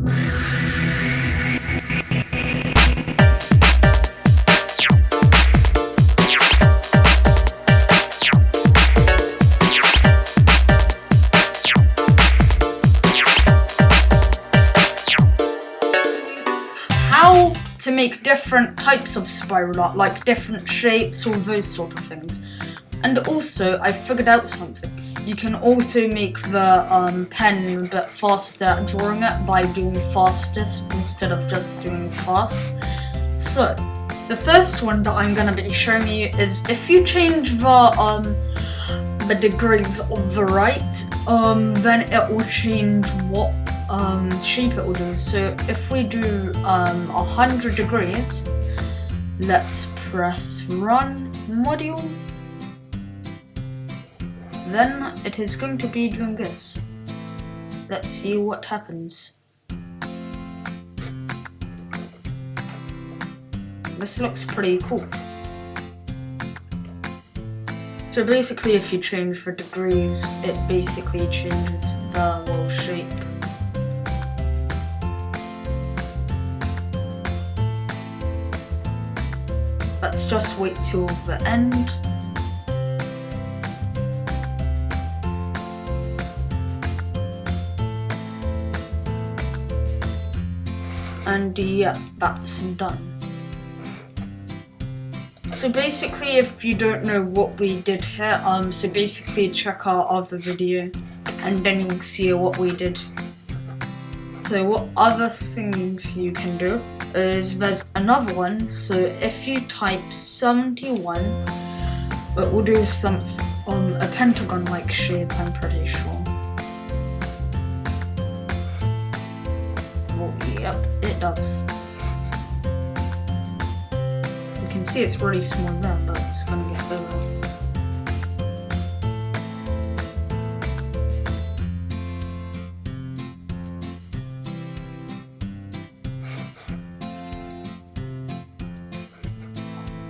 How to make different types of spiral art, like different shapes or those sort of things. And also, I figured out something. You can also make the pen a bit faster at drawing it by doing fastest instead of just doing fast. So, the first one that I'm going to be showing you is if you change the degrees on the right, then it will change what shape it will do. So if we do 100 degrees, let's press run module, then it is going to be doing this. Let's see what happens. This looks pretty cool. So basically if you change the degrees, it basically changes the little shape. Let's just wait till the end. And yeah, that's done. So basically, if you don't know what we did here, so basically check our other video and then you can see what we did. So what other things you can do is there's another one. So if you type 71, it will do some a pentagon-like shape, I'm pretty sure. Well, yep, it does. You can see it's really small there, but it's gonna get bigger.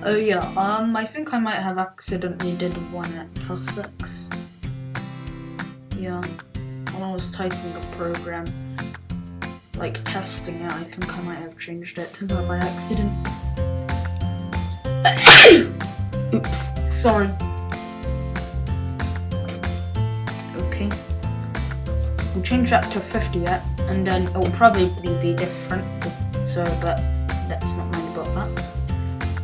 Oh yeah, I think I might have accidentally did one at +6. Yeah, when I was typing a program, like testing it, I think I might have changed it to that by accident. Oops, sorry. Okay. We'll change that to 50 yet, and then it will probably be different, so, but let's not mind about that.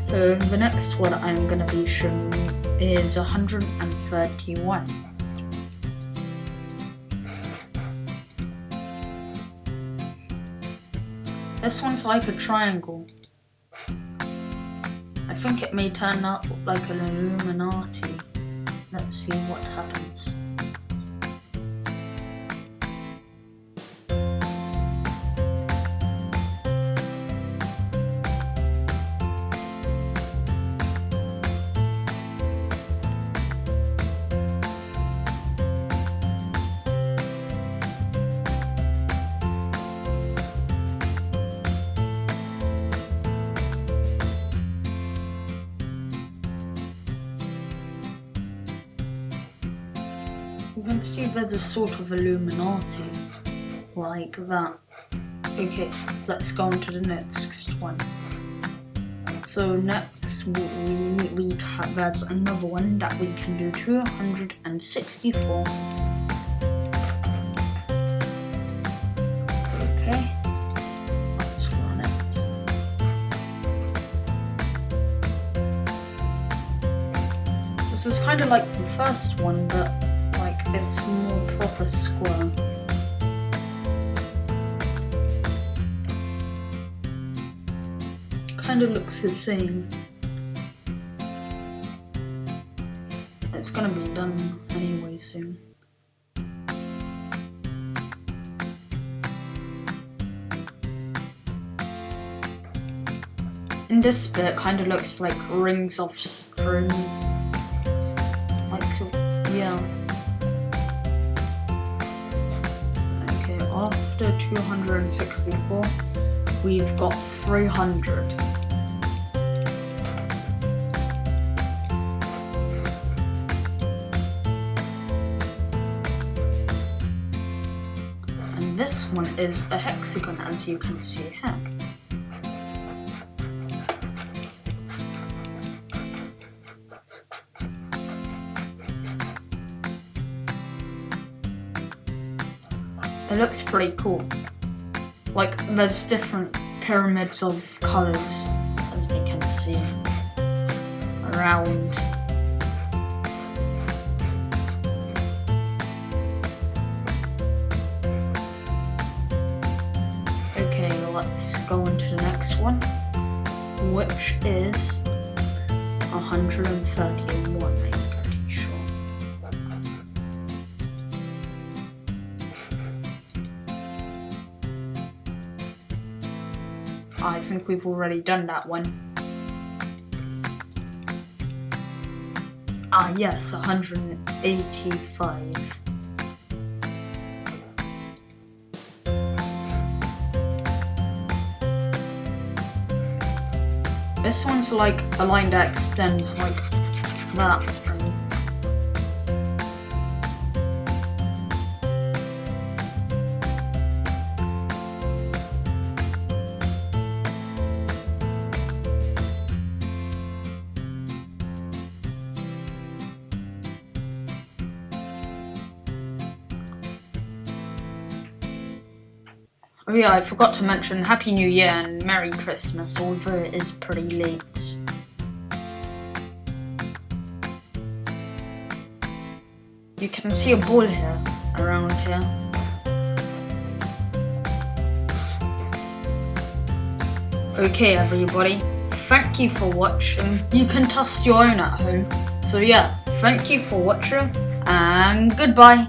So the next one I'm going to be showing you is 131. This one's like a triangle. I think it may turn out like an Illuminati. Let's see what happens. You can see there's a sort of Illuminati, like that. Okay, let's go on to the next one. So next, there's another one that we can do, 264. Okay, let's run it. This is kind of like the first one, but it's more proper square. Kind of looks the same. It's gonna be done anyway soon. In this bit, kind of looks like rings of string. Like, yeah. After 264, we've got 300. And this next one is a hexagon, as you can see here. It looks pretty cool. Like, there's different pyramids of colours, as you can see, around. Okay, let's go on to the next one, which is 131, I'm pretty sure. I think we've already done that one. Ah yes, 185. This one's like a line that extends like that. Oh yeah, I forgot to mention Happy New Year and Merry Christmas, although it is pretty late. You can see a ball here, around here. Okay everybody, thank you for watching. You can test your own at home. So yeah, thank you for watching and goodbye.